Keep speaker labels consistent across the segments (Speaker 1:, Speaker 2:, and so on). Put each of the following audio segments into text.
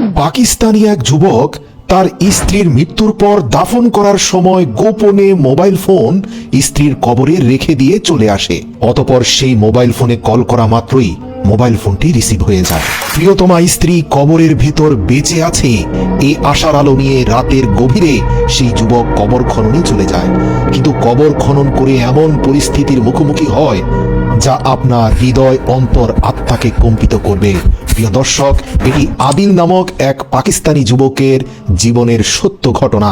Speaker 1: পাকিস্তানি এক যুবক তার স্ত্রীর মৃত্যুর পর দাফন করার সময় গোপনে মোবাইল ফোন স্ত্রীর কবরে রেখে দিয়ে চলে আসে। অতঃপর সেই মোবাইল ফোনে কল করা মাত্রই মোবাইল ফোনটি রিসিভ হয়ে যায়। প্রিয়তমা স্ত্রী কবরের ভেতর বেঁচে আছে এই আশার আলো নিয়ে রাতের গভীরে সেই যুবক কবর খননে চলে যায়। কিন্তু কবর খনন করে এমন পরিস্থিতির মুখোমুখি হয় যা আপনার হৃদয় অন্তর আত্মাকে কম্পিত করবে। প্রিয় দর্শক, এটি আদিল নামক এক পাকিস্তানি যুবকের জীবনের সত্য ঘটনা।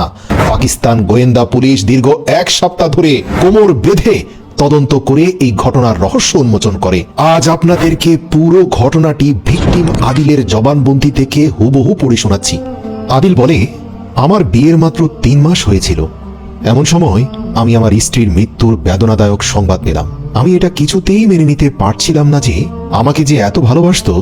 Speaker 1: পাকিস্তান গোয়েন্দা পুলিশ দীর্ঘ 1 সপ্তাহ ধরে কোমর বেঁধে তদন্ত করে এই ঘটনার রহস্য উন্মোচন করে। আজ আপনাদেরকে পুরো ঘটনাটি ভিকটিম আদিলের জবানবন্দি থেকে হুবহু পড়ে শোনাচ্ছি। আদিল বলে, আমার বিয়ের মাত্র 3 মাস হয়েছিল। এমন সময় আমি আমার স্ত্রীর মৃত্যুর বেদনাদায়ক সংবাদ পেলাম। আমি এটা কিছুতেই মেনে নিতে পারছিলাম না যে আমাকে যে এত ভালোবাসতো,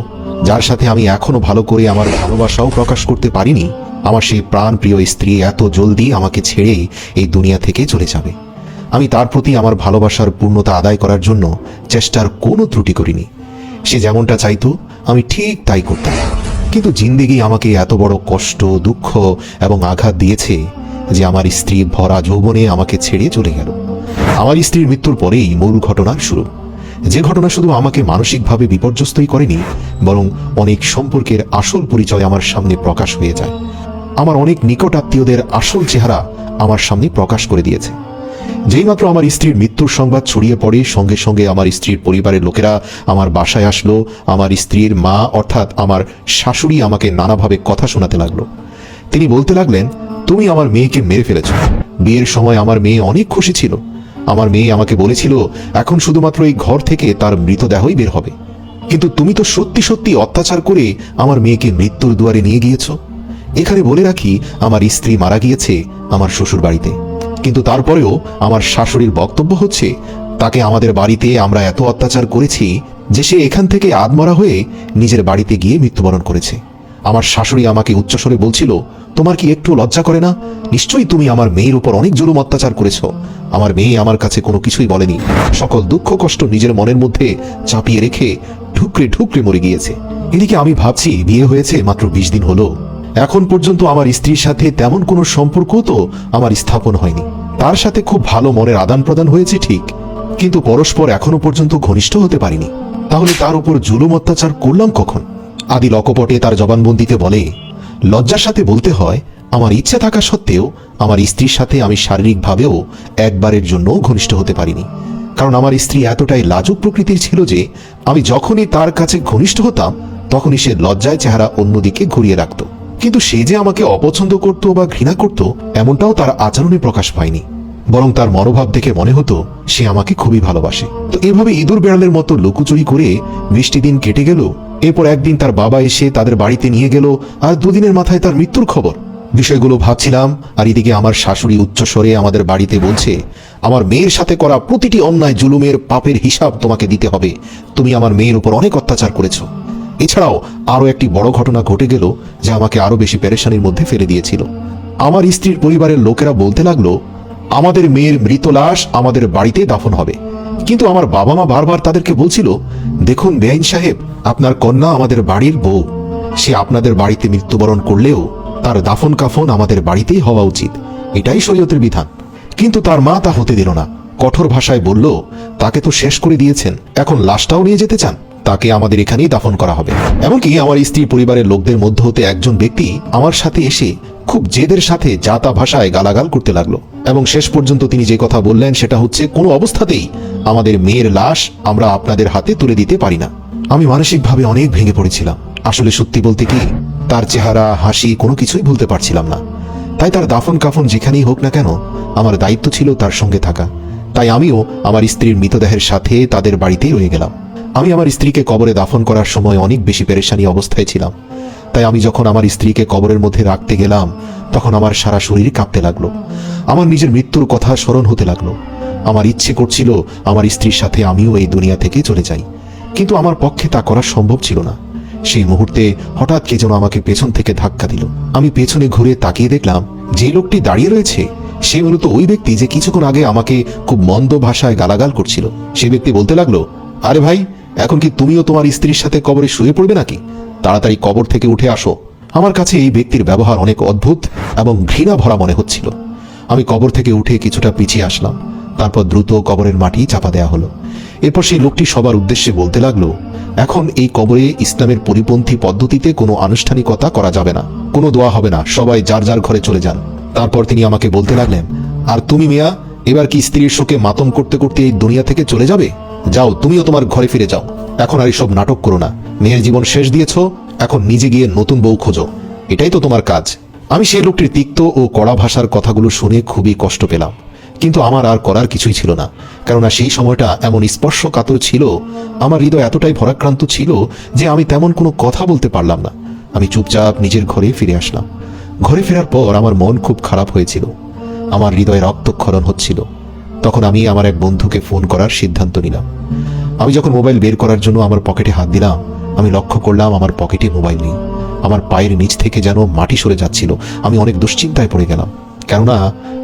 Speaker 1: যার সাথে আমি এখনো ভালো করে আমার ভালোবাসাও প্রকাশ করতে পারিনি, আমার সেই প্রাণ প্রিয় স্ত্রী এত জলদি আমাকে ছেড়ে এই দুনিয়া থেকে চলে যাবে। আমি তার প্রতি আমার ভালোবাসার পূর্ণতা আদায় করার জন্য চেষ্টার কোনো ত্রুটি করিনি। সে যেমনটা চাইতো আমি ঠিক তাই করতাম। কিন্তু জিন্দেগি আমাকে এত বড় কষ্ট, দুঃখ এবং আঘাত দিয়েছে যে আমার স্ত্রী ভরা যৌবনে আমাকে ছেড়ে চলে গেল। আমার স্ত্রীর মৃত্যুর পরেই মূল ঘটনার শুরু। যে ঘটনা শুধু আমাকে মানসিকভাবে বিপর্যস্তই করেনি, বরং অনেক সম্পর্কের আসল পরিচয় আমার সামনে প্রকাশ হয়ে যায়। আমার অনেক নিকট আত্মীয়দের আসল চেহারা আমার সামনে প্রকাশ করে দিয়েছে। যেইমাত্র আমার স্ত্রীর মৃত্যুর সংবাদ ছড়িয়ে পড়ে, সঙ্গে সঙ্গে আমার স্ত্রীর পরিবারের লোকেরা আমার বাসায় আসলো। আমার স্ত্রীর মা অর্থাৎ আমার শাশুড়ি আমাকে নানাভাবে কথা শোনাতে লাগলো। তিনি বলতে লাগলেন, তুমি আমার মেয়েকে মেরে ফেলেছ। বিয়ের সময় আমার মেয়ে অনেক খুশি ছিল। আমার মেয়ে আমাকে বলেছিল এখন শুধুমাত্র এই ঘর থেকে তার মৃতদেহই বের হবে। কিন্তু তুমি তো সত্যি সত্যি অত্যাচার করে আমার মেয়েকে মৃত্যুর দুয়ারে নিয়ে গিয়েছ। এখানে বলে রাখি, আমার স্ত্রী মারা গিয়েছে আমার শ্বশুর বাড়িতে। কিন্তু তারপরেও আমার শাশুড়ির বক্তব্য হচ্ছে তাকে আমাদের বাড়িতে আমরা এত অত্যাচার করেছি যে সে এখান থেকে আধমরা হয়ে নিজের বাড়িতে গিয়ে মৃত্যুবরণ করেছে। আমার শাশুড়ি আমাকে উচ্চস্বরে বলছিল, তোমার কি একটু লজ্জা করে না? নিশ্চয়ই তুমি আমার মেয়ের উপর অনেক জুলুম অত্যাচার করেছ। আমার মেয়ে আমার কাছে কোনো কিছুই বলেনি। সকল দুঃখ কষ্ট নিজের মনের মধ্যে চাপিয়ে রেখে ঢুকরে ঢুকরে মরে গিয়েছে। এদিকে আমি ভাবছি বিয়ে হয়েছে মাত্র 20 দিন হলো। এখন পর্যন্ত আমার স্ত্রীর সাথে তেমন কোনো সম্পর্ক তো আমার স্থাপন হয়নি। তার সাথে খুব ভালো মনের আদান প্রদান হয়েছে ঠিক, কিন্তু পরস্পর এখনো পর্যন্ত ঘনিষ্ঠ হতে পারিনি। তাহলে তার উপর জুলুম অত্যাচার করলাম কখন? আদিল অকপটে তার জবানবন্দিতে বলে, লজ্জার সাথে বলতে হয়, আমার ইচ্ছে থাকা সত্ত্বেও আমার স্ত্রীর সাথে আমি শারীরিকভাবেও একবারের জন্য ঘনিষ্ঠ হতে পারিনি। কারণ আমার স্ত্রী এতটাই লাজুক প্রকৃতির ছিল যে আমি যখনই তার কাছে ঘনিষ্ঠ হতাম তখনই সে লজ্জায় চেহারা অন্যদিকে ঘুরিয়ে রাখত। কিন্তু সে যে আমাকে অপছন্দ করত বা ঘৃণা করত এমনটাও তার আচরণে প্রকাশ পায়নি, বরং তার মনোভাব দেখে মনে হতো সে আমাকে খুবই ভালোবাসে। তো এভাবে ইঁদুর বেড়ালের মতো লুকোচুরি করে 20টি দিন কেটে গেল। এরপর একদিন তার বাবা এসে তাদের বাড়িতে নিয়ে গেল, আর 2 দিনের মাথায় তার মৃত্যুর খবর। বিষয়গুলো ভাবছিলাম, আর এদিকে আমার শাশুড়ি উচ্চস্বরে আমাদের বাড়িতে বলছে, আমার মেয়ের সাথে করা প্রতিটি অন্যায় জুলুমের পাপের হিসাব তোমাকে দিতে হবে। তুমি আমার মেয়ের উপর অনেক অত্যাচার করেছ। এছাড়াও আরো একটি বড় ঘটনা ঘটে গেল যা আমাকে আরো বেশি পেরেশানির মধ্যে ফেলে দিয়েছিল। আমার স্ত্রীর পরিবারের লোকেরা বলতে লাগলো আমাদের মেয়ের মৃত লাশ আমাদের বাড়িতে দাফন হবে। কিন্তু আমার বাবা মা বারবার তাদেরকে বলছিল, দেখুন বেআইন সাহেব, আপনার কন্যা আমাদের বাড়ির বউ। সে আপনাদের বাড়িতে মৃত্যুবরণ করলেও তার দাফন কাফন আমাদের বাড়িতেই হওয়া উচিত, এটাই শরীয়তের বিধান। কিন্তু তার মা তা হতে দিল না। কঠোর ভাষায় বলল, তাকে তো শেষ করে দিয়েছেন, এখন লাশটাও নিয়ে যেতে চান? তাকে আমাদের এখানেই দাফন করা হবে। এমনকি আমার স্ত্রীর পরিবারের লোকদের মধ্য হতে একজন ব্যক্তি আমার সাথে এসে খুব জেদের সাথে জাতা ভাষায় গালাগাল করতে লাগলো, এবং শেষ পর্যন্ত তিনি যে কথা বললেন সেটা হচ্ছে, কোনো অবস্থাতেই আমাদের মেয়ের লাশ আমরা আপনাদের হাতে তুলে দিতে পারি না। আমি মানসিকভাবে অনেক ভেঙে পড়েছিলাম। আসলে সত্যি বলতে কি, তার চেহারা, হাসি কোনো কিছুই ভুলতে পারছিলাম না। তাই তার দাফন কাফন যেখানেই হোক না কেন আমার দায়িত্ব ছিল তার সঙ্গে থাকা। তাই আমিও আমার স্ত্রীর মৃতদেহের সাথে তাদের বাড়িতেই রয়ে গেলাম। আমি আমার স্ত্রীকে কবরে দাফন করার সময় অনেক বেশি পেরেশানি অবস্থায় ছিলাম। তাই আমি যখন আমার স্ত্রীকে কবরের মধ্যে রাখতে গেলাম তখন আমার সারা শরীর কাঁপতে লাগলো। আমার নিজের মৃত্যুর কথা স্মরণ হতে লাগলো। আমার ইচ্ছে করছিল আমার স্ত্রীর সাথে আমিও এই দুনিয়া থেকে চলে যাই, কিন্তু আমার পক্ষে তা করা সম্ভব ছিল না। সেই মুহূর্তে হঠাৎ কে যেন আমাকে পেছন থেকে ধাক্কা দিল। আমি পেছনে ঘুরে তাকিয়ে দেখলাম যে লোকটি দাঁড়িয়ে রয়েছে সে মূলত ওই ব্যক্তি যে কিছুক্ষণ আগে আমাকে খুব মন্দ ভাষায় গালাগাল করছিল। সে ব্যক্তি বলতে লাগলো, আরে ভাই, এখন কি তুমিও তোমার স্ত্রীর সাথে কবরে শুয়ে পড়বে নাকি? তাড়াতাড়ি কবর থেকে উঠে আসো, আমার কাছে এই ব্যক্তির ব্যবহার অনেক অদ্ভুত এবং ঘৃণা ভরা মনে হচ্ছিল। আমি কবর থেকে উঠে কিছুটা পিছিয়ে আসলাম। তারপর দ্রুত কবরের মাটি চাপা দেয়া হলো। এরপর সেই লোকটি সবার উদ্দেশ্যে বলতে লাগলো, এখন এই কবরে ইসলামের পরিপন্থী পদ্ধতিতে কোনো আনুষ্ঠানিকতা করা যাবে না, কোনো দোয়া হবে না, সবাই যার যার ঘরে চলে যান। তারপর তিনি আমাকে বলতে লাগলেন, আর তুমি মিয়া, এবার কি স্ত্রীর শোকে মাতম করতে করতে এই দুনিয়া থেকে চলে যাবে? যাও, তুমিও তোমার ঘরে ফিরে যাও। এখন আর এসব নাটক করো না। মেয়ের জীবন শেষ দিয়েছো, এখন নিজে গিয়ে নতুন বউ খোঁজো, এটাই তো তোমার কাজ। আমি সেই লোকটির তিক্ত ও কড়া ভাষার কথাগুলো শুনে খুবই কষ্ট পেলাম, কিন্তু আমার আর করার কিছুই ছিল না। কেননা সেই সময়টা এমন স্পর্শকাতর ছিল, আমার হৃদয় এতটাই ভরাক্রান্ত ছিল যে আমি তেমন কোনো কথা বলতে পারলাম না। আমি চুপচাপ নিজের ঘরে ফিরে আসলাম। ঘরে ফেরার পর আমার মন খুব খারাপ হয়েছিল, আমার হৃদয়ে রক্তক্ষরণ হচ্ছিল। তখন আমি আমার এক বন্ধুকে ফোন করার সিদ্ধান্ত নিলাম। আমি যখন মোবাইল বের করার জন্য আমার পকেটে হাত দিলাম, আমি লক্ষ্য করলাম আমার পকেটে মোবাইল নেই। আমার পায়ের নিচ থেকে যেন মাটি সরে যাচ্ছিল। আমি অনেক দুশ্চিন্তায় পড়ে গেলাম, কেননা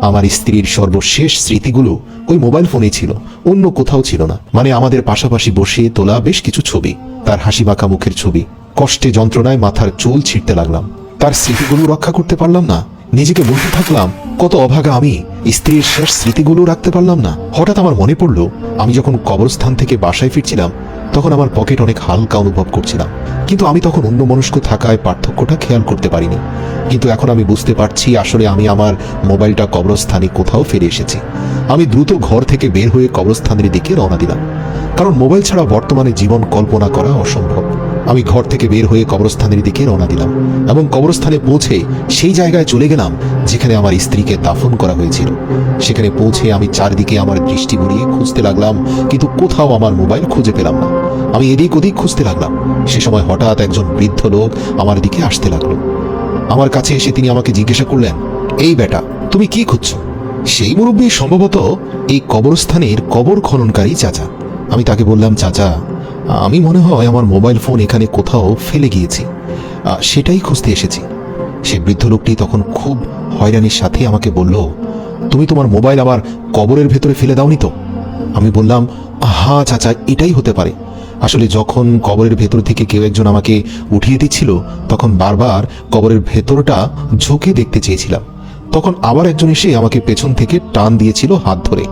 Speaker 1: আমার স্ত্রীর সর্বশেষ স্মৃতিগুলো ওই মোবাইল ফোনেই ছিল, অন্য কোথাও ছিল না। মানে আমাদের পাশাপাশি বসে তোলা বেশ কিছু ছবি, তার হাসি মাখা মুখের ছবি। কষ্টে যন্ত্রণায় মাথার চুল ছিঁড়তে লাগলাম। তার স্মৃতিগুলো রক্ষা করতে পারলাম না। নিজেকে বলতে থাকলাম, কত অভাগা আমি, স্ত্রীর শেষ স্মৃতিগুলো রাখতে পারলাম না। হঠাৎ আমার মনে পড়ল, আমি যখন কবরস্থান থেকে বাসায় ফিরছিলাম তখন আমার পকেট অনেক হালকা অনুভব করছিলাম, কিন্তু আমি তখন অন্যমনস্ক থাকায় পার্থক্যটা খেয়াল করতে পারিনি। কিন্তু এখন আমি বুঝতে পারছি, আসলে আমি আমার মোবাইলটা কবরস্থানে কোথাও ফেলে এসেছি। আমি দ্রুত ঘর থেকে বের হয়ে কবরস্থানের দিকে রওনা দিলাম, কারণ মোবাইল ছাড়া বর্তমানে জীবন কল্পনা করা অসম্ভব। আমি ঘর থেকে বের হয়ে কবরস্থানের দিকে রওনা দিলাম এবং কবরস্থানে পৌঁছে সেই জায়গায় চলে গেলাম যেখানে আমার স্ত্রীকে দাফন করা হয়েছিল। সেখানে পৌঁছে আমি চারদিকে আমার দৃষ্টি বুলিয়ে খুঁজতে লাগলাম, কিন্তু কোথাও আমার মোবাইল খুঁজে পেলাম না। আমি এদিক ওদিক খুঁজতে লাগলাম। সে সময় হঠাৎ একজন বৃদ্ধ লোক আমার দিকে আসতে লাগলো। আমার কাছে এসে তিনি আমাকে জিজ্ঞাসা করলেন, এই বেটা, তুমি কি খুঁজছো? সেই মুরব্বী সম্ভবত এই কবরস্থানের কবর খননকারী চাচা। আমি তাকে বললাম, চাচা, আমি মনে হয় আমার মোবাইল ফোন এখানে কোথাও ফেলে গিয়েছি, সেটাই খুঁজতে এসেছি। সে বৃদ্ধ লোকটি তখন খুব হয়রানির সাথে আমাকে বলল, তুমি তোমার মোবাইল আবার কবরের ভেতরে ফেলে দাওনি তো? আমি বললাম, হ্যাঁ চাচা, এটাই হতে পারে। আসলে যখন কবরের ভেতর থেকে কেউ একজন আমাকে উঠিয়ে দিচ্ছিল, তখন বারবার কবরের ভেতরটা ঝুঁকে দেখতে চেয়েছিলাম। তখন আবার একজন এসে আমাকে পেছন থেকে টান দিয়েছিল হাত ধরে।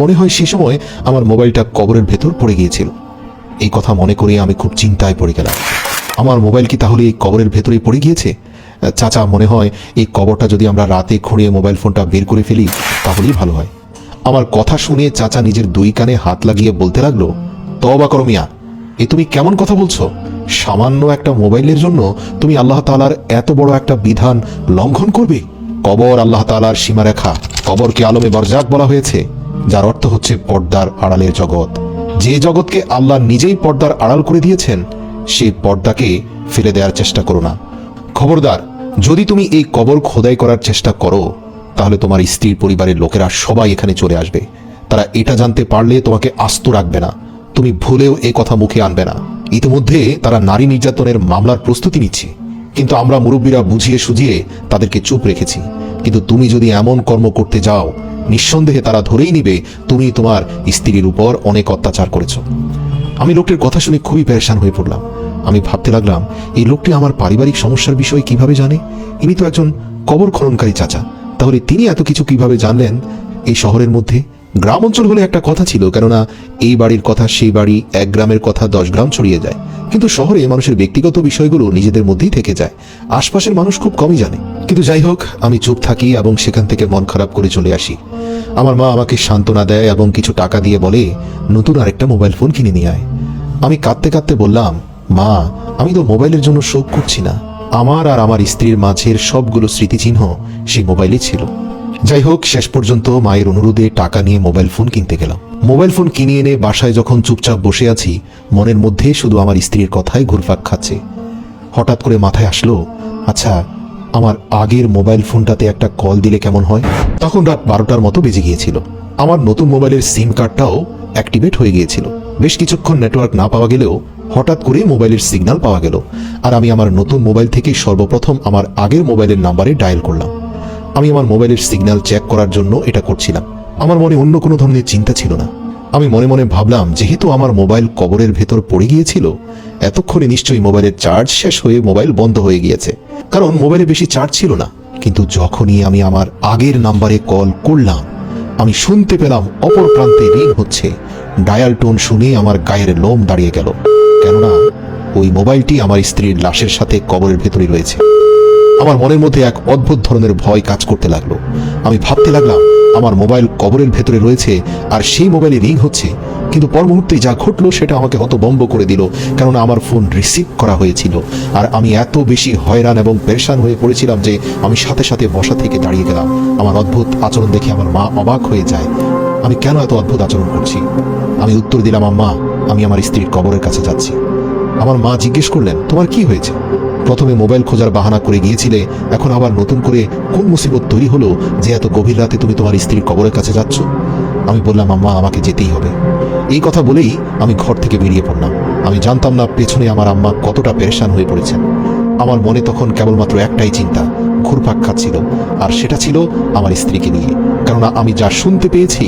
Speaker 1: মনে হয় সে সময় আমার মোবাইলটা কবরের ভেতর পড়ে গিয়েছিল। এই কথা মনে করে আমি খুব চিন্তায় পড়ে গেলাম। আমার মোবাইল কি তাহলে এই কবরের ভেতরেই পড়ে গিয়েছে? চাচা, মনে হয় এই কবরটা যদি আমরা রাতে খুঁড়িয়ে মোবাইল ফোনটা বের করে ফেলি তাহলেই ভালো হয়। আমার কথা শুনে চাচা নিজের দুই কানে হাত লাগিয়ে বলতে লাগলো, তওবা করো মিয়া, এ তুমি কেমন কথা বলছো? সামান্য একটা মোবাইলের জন্য তুমি আল্লাহ তাআলার এত বড় একটা বিধান লঙ্ঘন করবে? কবর আল্লাহ তাআলার সীমারেখা। কবরকে আলমে বরজাক বলা হয়েছে, যার অর্থ হচ্ছে পর্দার আড়ালের জগৎ। যে জগৎকে আল্লাহ নিজেই পর্দার আড়াল করে দিয়েছেন, সেই পর্দাকে ফেলে দেওয়ার চেষ্টা করো না। খবরদার, যদি তুমি এই কবর খোদাই করার চেষ্টা করো তাহলে তোমার স্ত্রীর পরিবারের লোকেরা সবাই এখানে চলে আসবে। তারা এটা জানতে পারলে তোমাকে আস্ত রাখবে না। তুমি ভুলেও এই কথা মুখে আনবে না। ইতিমধ্যে তারা নারী নির্যাতনের মামলার প্রস্তুতি নিচ্ছে, কিন্তু আমরা মুরব্বীরা বুঝিয়ে সুঝিয়ে তাদেরকে চুপ রেখেছি। কিন্তু তুমি যদি এমন কর্ম করতে যাও, নিঃসন্দেহে তারা ধরেই নিবে তুমি তোমার স্ত্রীর উপর অনেক অত্যাচার করেছো। আমি লোকটির কথা শুনে খুবই পেরেশান হয়ে পড়লাম। আমি ভাবতে লাগলাম, এই লোকটি আমার পারিবারিক সমস্যার বিষয়ে কিভাবে জানে? ইনি তো একজন কবর খননকারী চাচা, তাহলে তিনি এত কিছু কিভাবে জানলেন এই শহরের মধ্যে? গ্রাম অঞ্চল হলে একটা কথা ছিল, কেননা এই বাড়ির কথা সেই বাড়ি, এক গ্রামের কথা 10 গ্রাম ছড়িয়ে যায়। কিন্তু শহরে মানুষের ব্যক্তিগত বিষয়গুলো নিজেদের মধ্যেই থেকে যায়, আশপাশের মানুষ খুব কমই জানে। কিন্তু যাই হোক, আমি চুপ থাকি এবং সেখান থেকে মন খারাপ করে চলে আসি। আমার মা আমাকে সান্ত্বনা দেয় এবং কিছু টাকা দিয়ে বলে, নতুন আরেকটা মোবাইল ফোন কিনে নিয়ে আয়। আমি কাঁদতে কাঁদতে বললাম, মা, আমি তো মোবাইলের জন্য শোক করছি না। আমার আর আমার স্ত্রীর মাঝের সবগুলো স্মৃতিচিহ্ন সেই মোবাইলে ছিল। যাই হোক, শেষ পর্যন্ত মায়ের অনুরোধে টাকা নিয়ে মোবাইল ফোন কিনতে গেলাম। মোবাইল ফোন কিনে এনে বাসায় যখন চুপচাপ বসে আছি, মনের মধ্যে শুধু আমার স্ত্রীর কথাই ঘুরপাক খাচ্ছে। হঠাৎ করে মাথায় আসলো, আচ্ছা, আমার আগের মোবাইল ফোনটাতে একটা কল দিলে কেমন হয়? তখন রাত 12টার মতো বেজে গিয়েছিল। আমার নতুন মোবাইলের সিম কার্ডটাও অ্যাক্টিভেট হয়ে গিয়েছিল। বেশ কিছুক্ষণ নেটওয়ার্ক না পাওয়া গেলেও হঠাৎ করে মোবাইলের সিগন্যাল পাওয়া গেল, আর আমি আমার নতুন মোবাইল থেকে সর্বপ্রথম আমার আগের মোবাইলের নাম্বারে ডায়াল করলাম। আমি আমার মোবাইলের সিগন্যাল চেক করার জন্য এটা করছিলাম। আমার মনে অন্য কোনো ধরনের চিন্তা ছিল না। আমি মনে মনে ভাবলাম, যেহেতু আমার মোবাইল কবরের ভেতর পড়ে গিয়েছিল, এতক্ষণে নিশ্চয়ই মোবাইলের চার্জ শেষ হয়ে মোবাইল বন্ধ হয়ে গিয়েছে, কারণ মোবাইলে বেশি চার্জ ছিল না। কিন্তু যখনই আমি আমার আগের নাম্বারে কল করলাম, আমি শুনতে পেলাম অপর প্রান্তে রিং হচ্ছে। ডায়াল টোন শুনে আমার গায়ের লোম দাঁড়িয়ে গেল, কেননা ওই মোবাইলটি আমার স্ত্রীর লাশের সাথে কবরের ভেতরে রয়েছে। আমার মনের মধ্যে এক অদ্ভুত ধরনের ভয় কাজ করতে লাগলো। আমি ভাবতে লাগলাম আমার মোবাইল কবরের ভেতরে রয়েছে আর সেই মোবাইলে রিং হচ্ছে। কিন্তু পর মুহূর্তেই যা ঘটলো সেটা আমাকে হতভম্ব করে দিল, কেননা আমার ফোন রিসিভ করা হয়েছিল। আর আমি এত বেশি হয়রান এবং পেরেশান হয়ে পড়েছিলাম যে আমি সাথে সাথে বসা থেকে দাঁড়িয়ে গেলাম। আমার অদ্ভুত আচরণ দেখে আমার মা অবাক হয়ে যায়, আমি কেন এত অদ্ভুত আচরণ করছি। আমি উত্তর দিলাম, আম্মা, আমি আমার স্ত্রীর কবরের কাছে যাচ্ছি। আমার মা জিজ্ঞেস করলেন, তোমার কি হয়েছে? প্রথমে মোবাইল খোঁজার বাহানা করে গিয়েছিলে, এখন আবার নতুন করে কোন মুসিবত তৈরি হলো যে এত গভীর রাতে তুমি তোমার স্ত্রীর কবরের কাছে যাচ্ছ? আমি বললাম, আম্মা, আমাকে যেতেই হবে। এই কথা বলেই আমি ঘর থেকে বেরিয়ে পড়লাম। আমি জানতাম না পেছনে আমার আম্মা কতটা পেরেশান হয়ে পড়েছেন। আমার মনে তখন কেবলমাত্র একটাই চিন্তা ঘুরপাক খাচ্ছিল, আর সেটা ছিল আমার স্ত্রীকে নিয়ে। কেননা আমি যা শুনতে পেয়েছি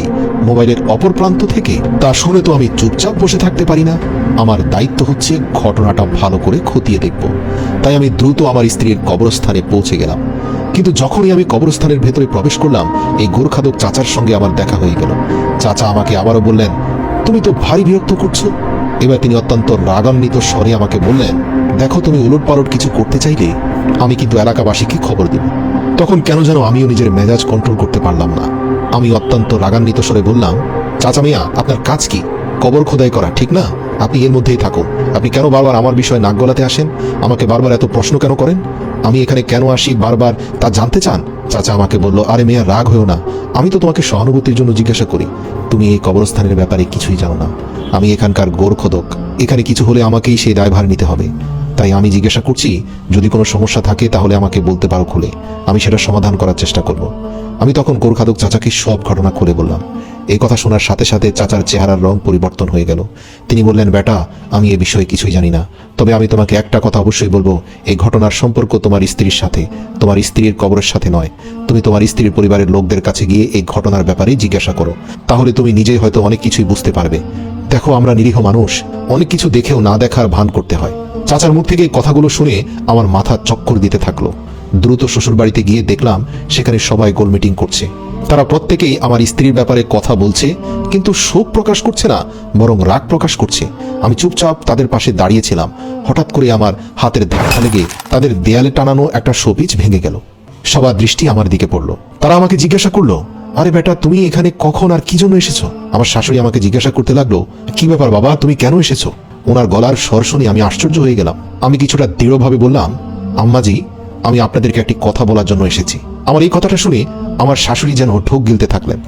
Speaker 1: মোবাইলের অপর প্রান্ত থেকে, তা শুনে তো আমি চুপচাপ বসে থাকতে পারি না। আমার দায়িত্ব হচ্ছে ঘটনাটা ভালো করে খতিয়ে দেখব। তাই আমি দ্রুত আমার স্ত্রীর কবরস্থানে পৌঁছে গেলাম। কিন্তু যখনই আমি কবরস্থানের ভেতরে প্রবেশ করলাম, এই গোরখাদক চাচার সঙ্গে আমার দেখা হয়ে গেল। চাচা আমাকে আবারও বললেন, তুমি তো ভারী বিরক্ত করছো। এবার তিনি অত্যন্ত রাগান্বিত স্বরে আমাকে বললেন, দেখো, তুমি উলটপালট কিছু করতে চাইলে আমি কিন্তু এলাকাবাসীকে খবর দেব। তখন কেন যেন আমিও নিজের মেজাজ কন্ট্রোল করতে পারলাম না। আমি অত্যন্ত রাগান্বিত স্বরে বললাম, চাচা মিয়া, আপনার কাজ কি? কবর খোদাই করা, ঠিক না? আপনি এর মধ্যেই থাকুন। আপনি কেন বারবার আমার বিষয়ে নাক গলাতে আসেন? আমাকে বারবার এত প্রশ্ন কেন করেন? আমি এখানে কেন আসি বারবার তা জানতে চান? চাচা আমাকে বলল, আরে মেয়া, রাগ হয়েও না। আমি তো তোমাকে সহানুভূতির জন্য জিজ্ঞাসা করি। তুমি এই কবরস্থানের ব্যাপারে কিছুই জানো না। আমি এখানকার গোরখোদক, এখানে কিছু হলে আমাকেই সেই দায়ভার নিতে হবে। তাই আমি জিজ্ঞাসা করছি, যদি কোনো সমস্যা থাকে তাহলে আমাকে বলতে পারো খুলে, আমি সেটা সমাধান করার চেষ্টা করব। আমি তখন গোরখাদক চাচাকে সব ঘটনা খুলে বললাম। এই কথা শোনার সাথে সাথে চাচার চেহারার রং পরিবর্তন হয়ে গেল। তিনি বললেন, বেটা, আমি এ বিষয়ে কিছুই জানি না, তবে আমি তোমাকে একটা কথা অবশ্যই বলবো, এই ঘটনার সম্পর্ক তোমার স্ত্রীর সাথে, তোমার স্ত্রীর কবরের সাথে নয়। তুমি তোমার স্ত্রীর পরিবারের লোকদের কাছে গিয়ে এই ঘটনার ব্যাপারে জিজ্ঞাসা করো, তাহলে তুমি নিজেই হয়তো অনেক কিছুই বুঝতে পারবে। দেখো, আমরা নিরীহ মানুষ, অনেক কিছু দেখেও না দেখার ভান করতে হয়। চাচার মুখ থেকে এই কথাগুলো শুনে আমার মাথা চক্কর দিতে থাকলো। দ্রুত শ্বশুর বাড়িতে গিয়ে দেখলাম সেখানে সবাই গোল মিটিং করছে। তারা প্রত্যেকেই আমার স্ত্রীর ব্যাপারে কথা বলছে, কিন্তু শোক প্রকাশ করছে না, বরং রাগ প্রকাশ করছে। আমি চুপচাপ তাদের পাশে দাঁড়িয়েছিলাম। হঠাৎ করে আমার হাতের ধাক্কা লেগে তাদের দেয়ালে টানানো একটা শোপিস ভেঙে গেল। সবার দৃষ্টি আমার দিকে পড়লো। তারা আমাকে জিজ্ঞাসা করলো, আরে বেটা, তুমি এখানে কখন আর কি জন্য এসেছো? আমার শাশুড়ি আমাকে জিজ্ঞাসা করতে লাগলো, কি ব্যাপার বাবা, তুমি কেন এসেছো? ওনার গলার স্বর শুনে আমি আশ্চর্য হয়ে গেলাম। আমি কিছুটা দৃঢ়ভাবে বললাম, আম্মাজি, আমি আপনাদেরকে একটি কথা বলার জন্য এসেছি। আমার এই কথাটা শুনে আমার শাশুড়ি যেন ঢোক গিলতে থাকলেন।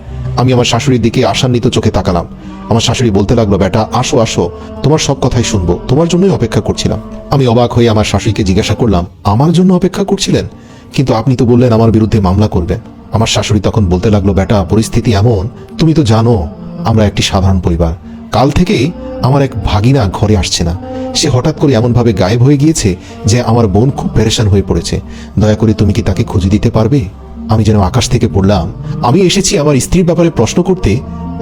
Speaker 1: আমি আমার শাশুড়ির দিকে আশান্বিত চোখে তাকালাম। আমার শাশুড়ি বলতে লাগলো, বেটা, আসো আসো, তোমার সব কথাই শুনবো, তোমার জন্যই অপেক্ষা করছিলাম। আমি অবাক হয়ে আমার শাশুড়িকে জিজ্ঞাসা করলাম, আমার জন্য অপেক্ষা করছিলেন? কিন্তু আপনি তো বললেন আমার বিরুদ্ধে মামলা করবেন। আমার শাশুড়ি তখন বলতে লাগলো, বেটা, পরিস্থিতি এমন, তুমি তো জানো আমরা একটি সাধারণ পরিবার। কাল থেকে আমার এক ভাগিনা ঘরে আসছে না। সে হঠাৎ করে এমনভাবে গায়েব হয়ে গিয়েছে যে আমার বোন খুব পেরেশান হয়ে পড়েছে। দয়া করে তুমি কি তাকে খুঁজে দিতে পারবে? আমি যেন আকাশ থেকে পড়লাম। আমি এসেছি আমার স্ত্রীর ব্যাপারে প্রশ্ন করতে,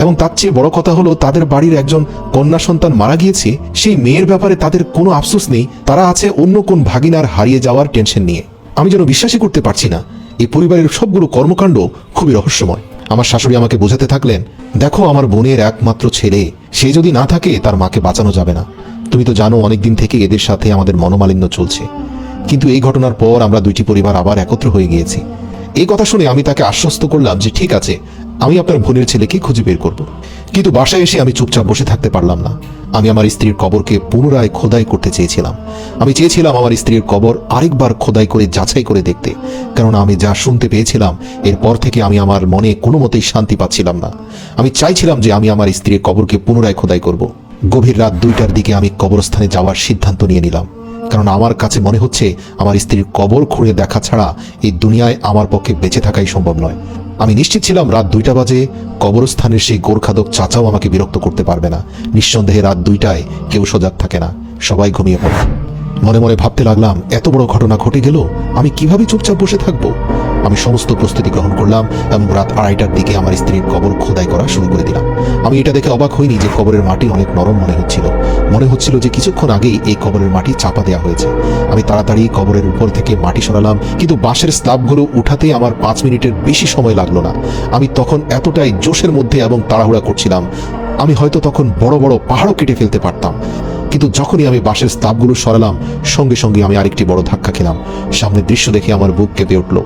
Speaker 1: এবং তার চেয়ে বড় কথা হলো তাদের বাড়ির একজন কন্যা সন্তান মারা গিয়েছে। সেই মেয়ের ব্যাপারে তাদের কোনো আফসোস নেই, তারা আছে অন্য কোন ভাগিনার হারিয়ে যাওয়ার টেনশন নিয়ে। আমি যেন বিশ্বাসই করতে পারছি না, এই পরিবারের সবগুলো কর্মকাণ্ড খুবই রহস্যময়। আমার শাশুড়ি আমাকে বোঝাতে থাকলেন, দেখো, আমার বোনের একমাত্র ছেলে, সে যদি না থাকে তার মাকে বাঁচানো যাবে না। তুমি তো জানো অনেকদিন থেকে এদের সাথে আমাদের মনোমালিন্য চলছে, কিন্তু এই ঘটনার পর আমরা দুইটি পরিবার আবার একত্র হয়ে গিয়েছি। এই কথা শুনে আমি তাকে আশ্বস্ত করলাম যে ঠিক আছে, আমি আপনার বোনের ছেলেকে খুঁজে বের করব। কিন্তু বাসায় এসে আমি চুপচাপ বসে থাকতে পারলাম না। আমি আমার স্ত্রীর কবরকে পুনরায় খোদাই করতে চেয়েছিলাম। আমি চেয়েছিলাম আমার স্ত্রীর কবর আরেকবার খোদাই করে যাচাই করে দেখতে, কারণ আমি যা শুনতে পেয়েছিলাম এরপর থেকে আমি আমার মনে কোনো মতেই শান্তি পাচ্ছিলাম না। আমি চাইছিলাম যে আমি আমার স্ত্রীর কবরকে পুনরায় খোদাই করব। গভীর রাত 2টার দিকে আমি কবরস্থানে যাওয়ার সিদ্ধান্ত নিয়ে নিলাম, কারণ আমার কাছে মনে হচ্ছে আমার স্ত্রীর কবর খুঁড়ে দেখা ছাড়া এই দুনিয়ায় আমার পক্ষে বেঁচে থাকাই সম্ভব নয়। আমি নিশ্চিত ছিলাম রাত 2টা বাজে কবরস্থানের সেই গোরখাদক চাচাও আমাকে বিরক্ত করতে পারবে না। নিঃসন্দেহে রাত 2টায় কেউ সজাগ থাকে না, সবাই ঘুমিয়ে পড়ে। মনে মনে ভাবতে লাগলাম, এত বড় ঘটনা ঘটে গেল, আমি কিভাবে চুপচাপ বসে থাকবো? আমি সমস্ত প্রস্তুতি গ্রহণ করলাম এবং রাত 2:30টার দিকে আমার স্ত্রীর কবর খোদাই করা শুরু করে দিলাম। আমি এটা দেখে অবাক হইনি যে কবরের মাটি অনেক নরম মনে হচ্ছিল যে কিছুক্ষণ আগেই এই কবরের মাটি চাপা দেওয়া হয়েছে। আমি তাড়াতাড়ি কবরের উপর থেকে মাটি সরালাম, কিন্তু বাঁশের স্ল্যাবগুলো উঠাতে আমার 5 মিনিটের বেশি সময় লাগলো না। আমি তখন এতটাই জোশের মধ্যে এবং তাড়াহুড়া করছিলাম, আমি হয়তো তখন বড় বড় পাহাড়ও কেটে ফেলতে পারতাম। কিন্তু যখনই আমি বাঁশের স্ল্যাবগুলো সরালাম, সঙ্গে সঙ্গে আমি আরেকটি বড় ধাক্কা খেলাম। সামনের দৃশ্য দেখে আমার বুক কেঁপে উঠল,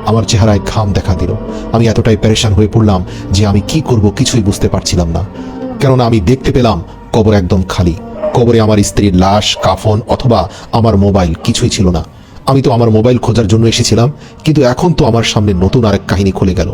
Speaker 1: আমার চেহারায় ঘাম দেখা দিল। আমি এতটাই পেরেশান হয়ে পড়লাম যে আমি কি করব কিছুই বুঝতে পারছিলাম না। কেননা আমি দেখতে পেলাম কবর একদম খালি। কবরে আমার স্ত্রীর লাশ, কাফন অথবা আমার মোবাইল কিছুই ছিল না। আমি তো আমার মোবাইল খোঁজার জন্য এসেছিলাম, কিন্তু এখন তো আমার সামনে নতুন আরেক কাহিনী খুলে গেল।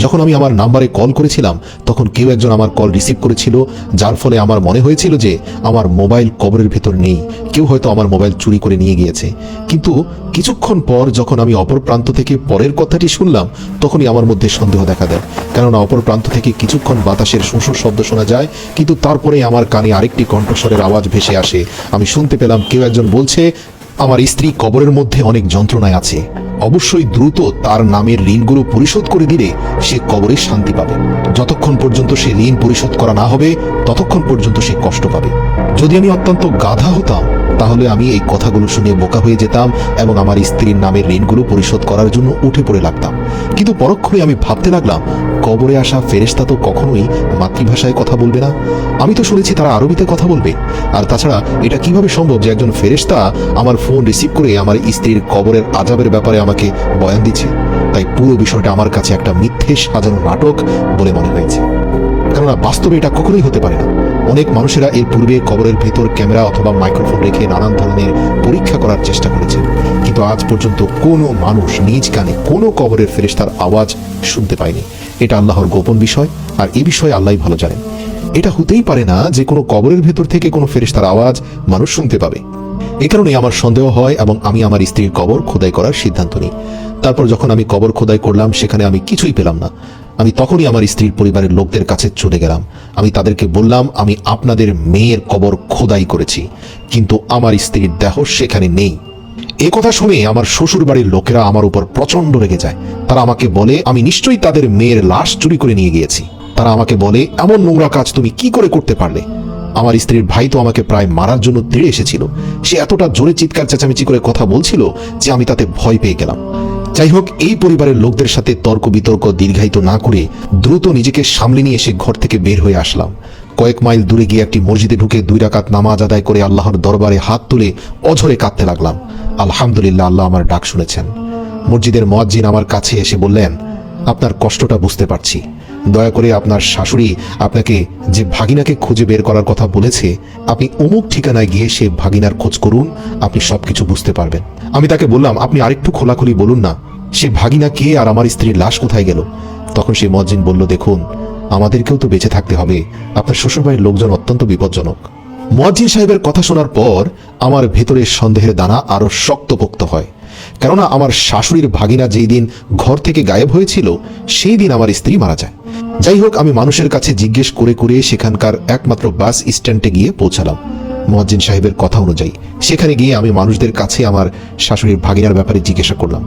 Speaker 1: যখন আমি আমার নাম্বারে কল করেছিলাম, তখন কেউ একজন আমার কল রিসিভ করেছিল, যার ফলে আমার মনে হয়েছিল যে আমার মোবাইল কবরের ভেতর নেই, কেউ হয়তো আমার মোবাইল চুরি করে নিয়ে গিয়েছে। কিন্তু কিছুক্ষণ পর যখন আমি অপর প্রান্ত থেকে পরের কথাটি শুনলাম, তখনই আমার মধ্যে সন্দেহ দেখা দেয়। কেননা অপর প্রান্ত থেকে কিছুক্ষণ বাতাসের সুঁসুর শব্দ শোনা যায়, কিন্তু তারপরে আমার কানে আরেকটি কণ্ঠস্বরের আওয়াজ ভেসে আসে। আমি শুনতে পেলাম কেউ একজন বলছে, আমার স্ত্রী কবরের মধ্যে অনেক যন্ত্রণায় আছে, অবশ্যই দ্রুত তার নামের ঋণগুলো পরিশোধ করে দিলে সে কবরে শান্তি পাবে। যতক্ষণ পর্যন্ত সে ঋণ পরিশোধ করা না হবে, ততক্ষণ পর্যন্ত সে কষ্ট পাবে। যদি আমি অত্যন্ত গাধা হতাম, তাহলে আমি এই কথাগুলো শুনে বোকা হয়ে যেতাম এবং আমার স্ত্রীর নামের ঋণগুলো পরিশোধ করার জন্য উঠে পড়ে লাগতাম। কিন্তু পরক্ষণে আমি ভাবতে লাগলাম, কবরে আসা ফেরেশতা তো কখনোই মাতৃভাষায় কথা বলবে না। আমি তো শুনেছি তারা আরবিতে কথা বলবে। আর তাছাড়া এটা কিভাবে সম্ভব যে একজন ফেরেশতা আমার ফোন রিসিভ করে আমার স্ত্রীর কবরের আযাবের ব্যাপারে আমাকে বয়ান দিচ্ছে? তাই পুরো বিষয়টা আমার কাছে একটা মিথ্যে সাজানো নাটক বলে মনে হয়েছে। কেননা বাস্তবে এটা কখনোই হতে পারে না। অনেক মানুষেরা এর পূর্বে কবরের ভেতর ক্যামেরা অথবা মাইক্রোফোন রেখে নানান ধরনের পরীক্ষা করার চেষ্টা করেছে, কিন্তু আজ পর্যন্ত কোনো মানুষ নিজ কানে কোনো কবরের ফেরেশতার আওয়াজ শুনতে পায়নি। এটা আল্লাহর গোপন বিষয়, আর এই বিষয়ে আল্লাহই ভালো জানেন। এটা হতেই পারে না যে কোনো কবরের ভেতর থেকে কোনো ফেরেশতার আওয়াজ মানুষ শুনতে পাবে। এ কারণে আমার সন্দেহ হয় এবং আমি আমার স্ত্রীর কবর খোদাই করার সিদ্ধান্ত নিই। তারপর যখন আমি কবর খোদাই করলাম, সেখানে আমি কিছুই পেলাম না। আমি তখনই আমার স্ত্রীর পরিবারের লোকদের কাছে চলে গেলাম। আমি তাদেরকে বললাম, আমি আপনাদের মেয়ের কবর খোদাই করেছি, কিন্তু আমার স্ত্রীর দেহ সেখানে নেই। এ কথা শুনে আমার শ্বশুর বাড়ির লোকেরা আমার উপর প্রচন্ড রেগে যায়। তারা আমাকে বলে আমি নিশ্চয়ই তাদের মেয়ের লাশ চুরি করে নিয়ে গিয়েছি। তারা আমাকে বলে, এমন নোংরা কাজ তুমি কি করে করতে পারলে? আমার স্ত্রীর ভাই তো আমাকে প্রায় মারার জন্য তেড়ে এসেছিল। সে এতটা জোরে চিৎকার চেঁচামেচি করে কথা বলছিল যে আমি তাতে ভয় পেয়ে গেলাম। যাই হোক, এই পরিবারের লোকদের সাথে তর্ক বিতর্ক দীর্ঘায়িত না করে দ্রুত নিজেকে সামলে নিয়ে এসে ঘর থেকে বের হয়ে আসলাম। কয়েক মাইল দূরে গিয়ে একটি মসজিদে ঢুকে 2 রাকাত নামাজ আদায় করে আল্লাহর দরবারে হাত তুলে অঝরে কাঁদতে লাগলাম। আলহামদুলিল্লাহ, আল্লাহ আমার ডাক শুনেছেন। মসজিদের মুয়াজ্জিন আমার কাছে এসে বললেন, আপনার কষ্টটা বুঝতে পারছি। দয়া করে আপনার শাশুড়ি আপনাকে যে ভাগিনাকে খুঁজে বের করার কথা বলেছে, আপনি অমুক ঠিকানায় গিয়ে সে ভাগিনার খোঁজ করুন, আপনি সবকিছু বুঝতে পারবেন। আমি তাকে বললাম, আপনি আরেকটু খোলাখুলি বলুন না, সে ভাগিনা কে আর আমার স্ত্রীর লাশ কোথায় গেল? তখন সেই মুয়াজ্জিন বলল, দেখুন, আমাদেরকেও তো বেঁচে থাকতে হবে, আপনার শ্বশুরবাড়ির লোকজন অত্যন্ত বিপজ্জনক। মুয়াজ্জিন সাহেবের কথা শোনার পর আমার ভেতরের সন্দেহের দানা আরো শক্তপোক্ত হয়। কেননা আমার শাশুড়ির ভাগিনা যেই দিন ঘর থেকে গায়েব হয়েছিল, সেই দিন আমার স্ত্রী মারা যায়। যাই হোক, আমি মানুষের কাছে জিজ্ঞেস করে করে সেখানকার একমাত্র বাস স্ট্যান্ডে গিয়ে পৌঁছালাম। মুয়াজ্জিন সাহেবের কথা অনুযায়ী সেখানে গিয়ে আমি মানুষদের কাছে আমার শাশুড়ির ভাগিনার ব্যাপারে জিজ্ঞাসা করলাম।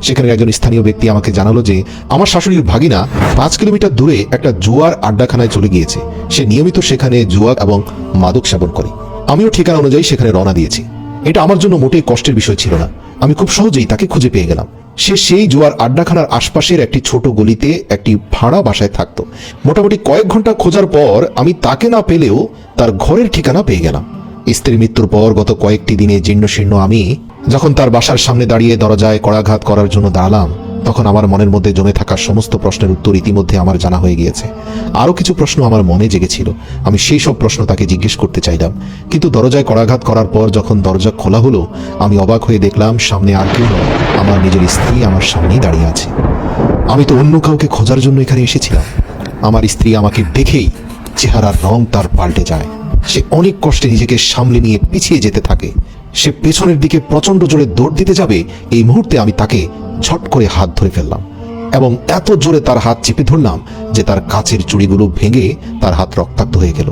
Speaker 1: সেখানে একজন স্থানীয় ব্যক্তি আমাকে জানালো যে আমার শাশুড়ির ভাগিনা 5 কিলোমিটার দূরে একটা জুয়ার আড্ডাখানায় চলে গিয়েছে। সে নিয়মিত সেখানে জুয়া এবং মাদক সেবন করে। আমিও ঠিকানা অনুযায়ী সেখানে রওনা দিয়েছি। এটা আমার জন্য মোটেই কষ্টের বিষয় ছিল না। আমি খুব সহজেই তাকে খুঁজে পেয়ে গেলাম। সে সেই জুয়ার আড্ডাখানার আশপাশের একটি ছোট গলিতে একটি ভাড়া বাসায় থাকতো। মোটামুটি কয়েক ঘন্টা খোঁজার পর আমি তাকে না পেলেও তার ঘরের ঠিকানা পেয়ে গেলাম। স্ত্রীর মৃত্যুর পর গত কয়েকটি দিনে জীর্ণশীর্ণ আমি যখন তার বাসার সামনে দাঁড়িয়ে দরজায় কড়াঘাত করার জন্য দাঁড়ালাম, তখন আমার মনের মধ্যে জমে থাকা সমস্ত প্রশ্নের উত্তর ইতিমধ্যে আমার জানা হয়ে গিয়েছে। আরও কিছু প্রশ্ন আমার মনে জেগেছিল। আমি সেই সব প্রশ্ন তাকে জিজ্ঞেস করতে চাইলাম, কিন্তু দরজায় কড়াঘাত করার পর যখন দরজা খোলা হলো, আমি অবাক হয়ে দেখলাম সামনে আর কেউ নয়, আমার নিজের স্ত্রী আমার সামনেই দাঁড়িয়ে আছে। আমি তো অন্য কাউকে খোঁজার জন্য এখানে এসেছিলাম। আমার স্ত্রী আমাকে দেখেই চেহারার রং তার পাল্টে যায়। সে অনেক কষ্টে নিজেকে সামলে নিয়ে পিছিয়ে যেতে থাকে। সে পেছনের দিকে প্রচন্ড জোরে দৌড় দিতে যাবে, এই মুহূর্তে আমি তাকে ঝট করে হাত ধরে ফেললাম এবং এত জোরে তার হাত চেপে ধরলাম যে তার কাচের চুড়িগুলো ভেঙে তার হাত রক্তাক্ত হয়ে গেল।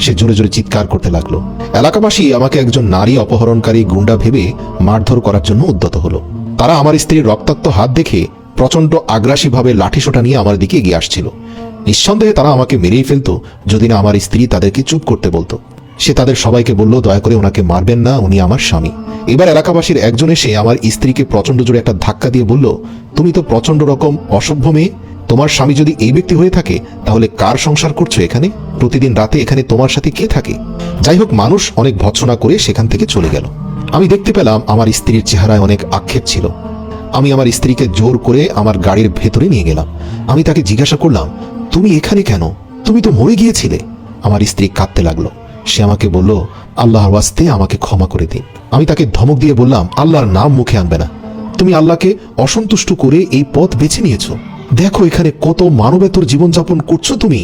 Speaker 1: সে জোরে জোরে চিৎকার করতে লাগলো। এলাকাবাসী আমাকে একজন নারী অপহরণকারী গুন্ডা ভেবে মারধর করার জন্য উদ্যত হলো। তারা আমার স্ত্রীর রক্তাক্ত হাত দেখে প্রচন্ড আগ্রাসীভাবে লাঠিসোঁটা নিয়ে আমার দিকে এগিয়ে আসছিল। নিঃসন্দেহে তারা আমাকে মেরেই ফেলতো যদি না আমার স্ত্রী তাদেরকে চুপ করতে বলতো। সে তাদের সবাইকে বলল, দয়া করে ওনাকে মারবেন না, উনি আমার স্বামী। এবার এলাকাবাসীর একজন এসে আমার স্ত্রীকে প্রচন্ড জোরে একটা ধাক্কা দিয়ে বলল, তুমি তো প্রচন্ড রকম অসভ্য মেয়ে, তোমার স্বামী যদি এই ব্যক্তি হয়ে থাকে তাহলে কার সংসার করছো এখানে? প্রতিদিন রাতে এখানে তোমার সাথে কে থাকে? যাই হোক, মানুষ অনেক ভৎসনা করে সেখান থেকে চলে গেল। আমি দেখতে পেলাম আমার স্ত্রীর চেহারায় অনেক আক্ষেপ ছিল। আমি আমার স্ত্রীকে জোর করে আমার গাড়ির ভেতরে নিয়ে গেলাম। আমি তাকে জিজ্ঞাসা করলাম, তুমি এখানে কেন? তুমি তো মরে গিয়েছিলে। আমার স্ত্রী কাঁদতে লাগলো। সে আমাকে বলল, আল্লাহর ওয়াস্তে আমাকে ক্ষমা করে দিন। আমি তাকে ধমক দিয়ে বললাম, আল্লাহর নাম মুখে আনবে না। তুমি আল্লাহকে অসন্তুষ্ট করে এই পথ বেছে নিয়েছো। দেখো এখানে কত মানবেতর জীবনযাপন করছো তুমি।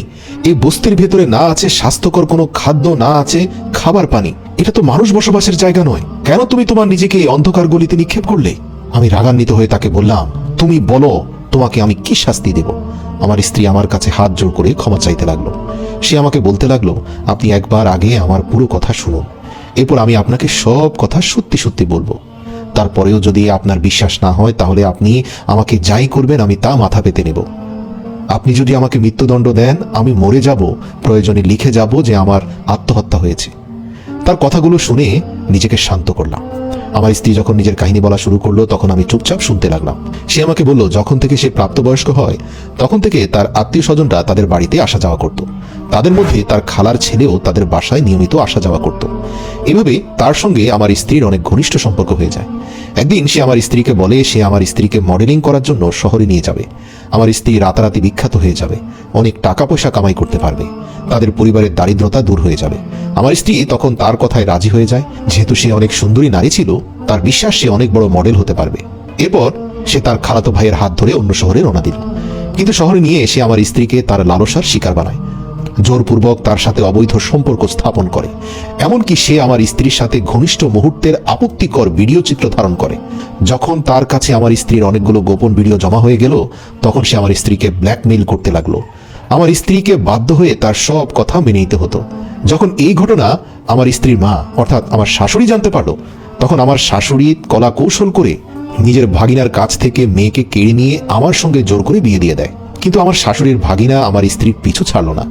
Speaker 1: এই বস্তির ভেতরে না আছে স্বাস্থ্যকর কোনো খাদ্য, না আছে খাবার পানি। এটা তো মানুষ বসবাসের জায়গা নয়। কেন তুমি তোমার নিজেকে এই অন্ধকার গলিতে নিক্ষেপ করলে? আমি রাগান্বিত হয়ে তাকে বললাম, তুমি বলো তোমাকে আমি কি শাস্তি দেব? আমার স্ত্রী আমার কাছে হাত জোড় করে ক্ষমা চাইতে লাগলো। সে আমাকে বলতে লাগলো, আপনি একবার আগে আমার পুরো কথা শুনুন, এরপর আমি আপনাকে সব কথা সত্যি সত্যি বলবো। তারপরেও যদি আপনার বিশ্বাস না হয় তাহলে আপনি আমাকে যাই করবেন আমি তা মাথা পেতে নেব। আপনি যদি আমাকে মৃত্যুদণ্ড দেন, আমি মরে যাব, প্রয়োজনে লিখে যাব যে আমার আত্মহত্যা হয়েছে। তার কথাগুলো শুনে নিজেকে শান্ত করলাম। আমার স্ত্রী যখন নিজের কাহিনী বলা শুরু করলো তখন আমি চুপচাপ শুনতে লাগলাম। সে আমাকে বলল, যখন থেকে সে প্রাপ্তবয়স্ক হয় তখন থেকে তার আত্মীয় স্বজনরা তাদের বাড়িতে আসা যাওয়া করত। তাদের মধ্যে তার খালার ছেলেও তাদের বাসায় নিয়মিত আসা যাওয়া করত। এভাবে তার সঙ্গে আমার স্ত্রীর অনেক ঘনিষ্ঠ সম্পর্ক হয়ে যায়। একদিন সে আমার স্ত্রীকে বলে সে আমার স্ত্রীকে মডেলিং করার জন্য শহরে নিয়ে যাবে। আমার স্ত্রী রাতারাতি বিখ্যাত হয়ে যাবে, অনেক টাকা পয়সা কামাই করতে পারবে, তাদের পরিবারের দারিদ্রতা দূর হয়ে যাবে। আমার স্ত্রী তখন তার কথায় রাজি হয়ে যায়। যেহেতু সে অনেক সুন্দরী নারী ছিল, তার বিশ্বাস সে অনেক বড় মডেল হতে পারবে। এরপর সে তার খালাতো ভাইয়ের হাত ধরে অন্য শহরে রওনা দিল। কিন্তু শহরে নিয়ে এসে আমার স্ত্রীকে তার লালসার শিকার বানায়, জোরপূর্বক তার সাথে অবৈধ সম্পর্ক স্থাপন করে। এমনকি সে আমার স্ত্রীর সাথে ঘনিষ্ঠ মুহূর্তের আপত্তিকর ভিডিও চিত্র ধারণ করে। যখন তার কাছে আমার স্ত্রীর অনেকগুলো গোপন ভিডিও জমা হয়ে গেল তখন সে আমার স্ত্রীকে ব্ল্যাকমেইল করতে লাগলো। আমার স্ত্রীকে বাধ্য হয়ে তার সব কথা মেনে নিতে হতো। যখন এই ঘটনা আমার স্ত্রীর মা অর্থাৎ আমার শাশুড়ি জানতে পারলো, তখন আমার শাশুড়ি কলা কৌশল করে নিজের ভাগিনার কাছ থেকে মেয়েকে কেড়ে নিয়ে আমার সঙ্গে জোর করে বিয়ে দিয়ে দেয়। কিন্তু আমার শাশুড়ির ভাগিনা আমার স্ত্রীর পিছু ছাড়লো না।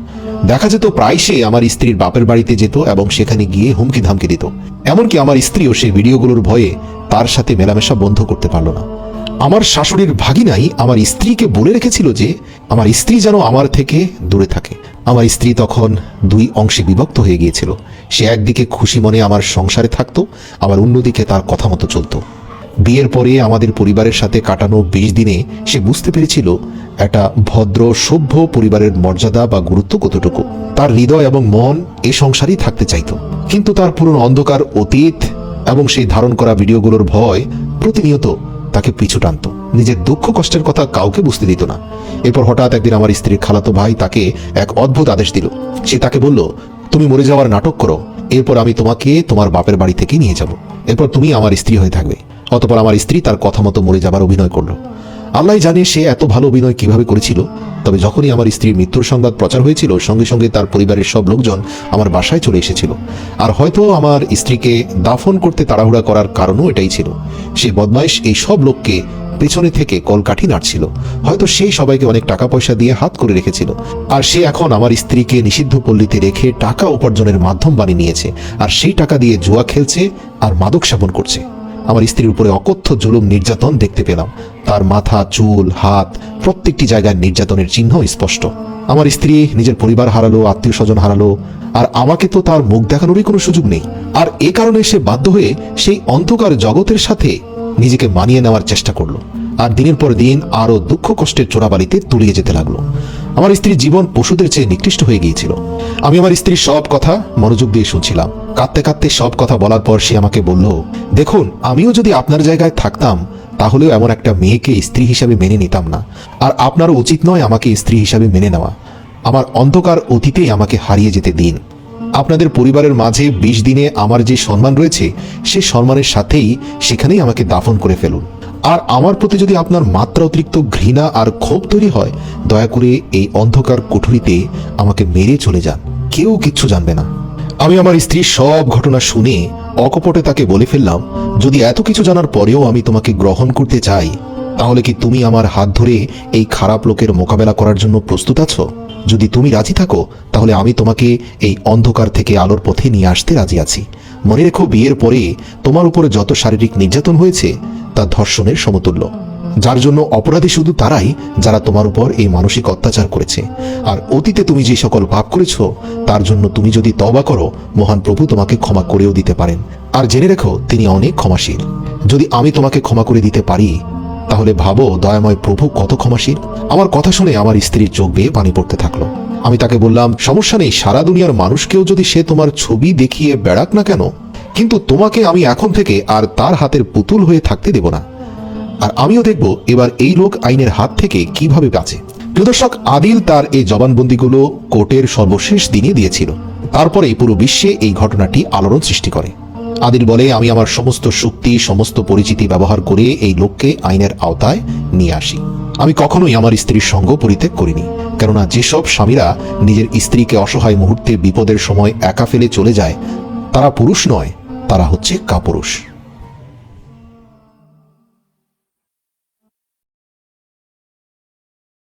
Speaker 1: দেখা যেত প্রায় সে আমার স্ত্রীর বাপের বাড়িতে যেত এবং সেখানে গিয়ে হুমকি ধামকি দিত। এমনকি আমার স্ত্রীও সেই ভিডিওগুলোর ভয়ে তার সাথে মেলামেশা বন্ধ করতে পারল না। আমার শাশুড়ির ভাগিনাই আমার স্ত্রীকে বলে রেখেছিল যে আমার স্ত্রী যেন আমার থেকে দূরে থাকে। আমার স্ত্রী তখন দুই অংশে বিভক্ত হয়ে গিয়েছিল। সে একদিকে খুশি মনে আমার সংসারে থাকতো, আবার অন্যদিকে তার কথা মতো চলতো। বিয়ের পরে আমাদের পরিবারের সাথে কাটানো 20 দিনে সে বুঝতে পেরেছিল একটা ভদ্র সভ্য পরিবারের মর্যাদা বা গুরুত্ব কতটুকু। তার হৃদয় এবং মন এ সংসারেই থাকতে চাইত। কিন্তু তার পুরনো অন্ধকার অতীত এবং সেই ধারণ করা ভিডিওগুলোর ভয় প্রতিনিয়ত তাকে পিছু টানত। নিজের দুঃখ কষ্টের কথা কাউকে বুঝতে দিত না। এরপর হঠাৎ একদিন আমার স্ত্রীর খালাতো ভাই তাকে এক অদ্ভুত আদেশ দিল। সে তাকে বলল, তুমি মরে যাওয়ার নাটক করো, এরপর আমি তোমাকে তোমার বাপের বাড়ি থেকে নিয়ে যাব, এরপর তুমি আমার স্ত্রী হয়ে থাকবে। অতঃপর আমার স্ত্রী তার কথা মতো মরে যাবার অভিনয় করলো। আল্লাহ জানে সে এত ভালো অভিনয় কিভাবে করেছিল। তবে যখনই আমার স্ত্রীর মৃত্যুর সংবাদ প্রচার হয়েছিল সঙ্গে সঙ্গে তার পরিবারের সব লোকজন আমার বাসায় চলে এসেছিল। আর হয়তো আমার স্ত্রীকে দাফন করতে তাড়াহুড়া করার কারণও এটাই ছিল। সে বদমাইশ এই সব লোককে পেছনে থেকে কলকাঠি নাড়ছিল। হয়তো সেই সবাইকে অনেক টাকা পয়সা দিয়ে হাত করে রেখেছিল। আর সে এখন আমার স্ত্রীকে নিষিদ্ধ পল্লীতে রেখে টাকা উপার্জনের মাধ্যম বানিয়ে নিয়েছে। আর সেই টাকা দিয়ে জুয়া খেলছে আর মাদক সেবন করছে। আমার স্ত্রীর উপরে অকথ্য জুলুম নির্যাতন দেখতে পেলাম। তার মাথা, চুল, হাত প্রত্যেকটি জায়গায় নির্যাতনের চিহ্ন স্পষ্ট। আমার স্ত্রী নিজের পরিবার হারালো, আত্মীয় স্বজন হারালো, আর আমাকে তো তার মুখ দেখানোরই কোনো সুযোগ নেই। আর এ কারণে সে বাধ্য হয়ে সেই অন্ধকার জগতের সাথে নিজেকে মানিয়ে নেওয়ার চেষ্টা করলো। আর দিনের পর দিন আরো দুঃখ কষ্টের চোরাবালিতে তলিয়ে যেতে লাগলো। আমার স্ত্রীর জীবন পশুদের চেয়ে নিকৃষ্ট হয়ে গিয়েছিল। আমি আমার স্ত্রীর সব কথা মনোযোগ দিয়ে শুনছিলাম। কাঁদতে কাঁদতে সব কথা বলার পর সে আমাকে বলল, দেখুন, আমিও যদি আপনার জায়গায় থাকতাম তাহলেও এমন একটা মেয়েকে স্ত্রী হিসাবে মেনে নিতাম না। আর আপনারও উচিত নয় আমাকে স্ত্রী হিসাবে মেনে নেওয়া। আমার অন্ধকার অতীতেই আমাকে হারিয়ে যেতে দিন। আপনাদের পরিবারের মাঝে 20 দিনে আমার যে সম্মান রয়েছে সে সম্মানের সাথেই সেখানেই আমাকে দাফন করে ফেলুন। আর আমার প্রতি যদি আপনার মাত্রা অতিরিক্ত ঘৃণা আর ক্ষোভ তৈরি হয়, দয়া করে এই অন্ধকার কুঠুরিতে আমাকে মেরে চলে যান, কেউ কিচ্ছু জানবে না। আমি আমার স্ত্রীর সব ঘটনা শুনে অকপটে তাকে বলে ফেললাম, যদি এত কিছু জানার পরেও আমি তোমাকে গ্রহণ করতে চাই তাহলে কি তুমি আমার হাত ধরে এই খারাপ লোকের মোকাবেলা করার জন্য প্রস্তুত আছো? যদি তুমি রাজি থাকো তাহলে আমি তোমাকে এই অন্ধকার থেকে আলোর পথে নিয়ে আসতে রাজি আছি। মনে রেখো, বিয়ের পরে তোমার উপরে যত শারীরিক নির্যাতন হয়েছে তা ধর্ষণের সমতুল্য, যার জন্য অপরাধী শুধু তারাই যারা তোমার উপর এই মানসিক অত্যাচার করেছে। আর অতীতে তুমি যে সকল পাপ করেছো তার জন্য তুমি যদি তওবা করো, মহান প্রভু তোমাকে ক্ষমা করেও দিতে পারেন। আর জেনে রেখো, তিনি অনেক ক্ষমাশীল। যদি আমি তোমাকে ক্ষমা করে দিতে পারি তাহলে ভাবো দয়াময় প্রভু কত ক্ষমাশীল। আমার কথা শুনে আমার স্ত্রীর চোখ বেয়ে পানি পড়তে থাকলো। আমি তাকে বললাম, সমস্যা নেই, সারা দুনিয়ার মানুষকেও যদি সে তোমার ছবি দেখিয়ে বেড়াক না কেন, কিন্তু তোমাকে আমি এখন থেকে আর তার হাতের পুতুল হয়ে থাকতে দেব না। আর আমিও দেখব এবার এই লোক আইনের হাত থেকে কিভাবে বাঁচে। প্রিয় দর্শক, আদিল তার এই জবানবন্দিগুলো কোর্টের সর্বশেষ দিনে দিয়েছিল। তারপরে পুরো বিশ্বে এই ঘটনাটি আলোড়ন সৃষ্টি করে। আদিল বলে, আমি আমার সমস্ত শক্তি, সমস্ত পরিচিতি ব্যবহার করে এই লোককে আইনের আওতায় নিয়ে আসি। আমি কখনোই আমার স্ত্রীর সঙ্গ পরিত্যাগ করিনি, কেননা যেসব স্বামীরা নিজের স্ত্রীকে অসহায় মুহূর্তে বিপদের সময় একা ফেলে চলে যায় তারা পুরুষ নয়, তারা হচ্ছে কাপুরুষ।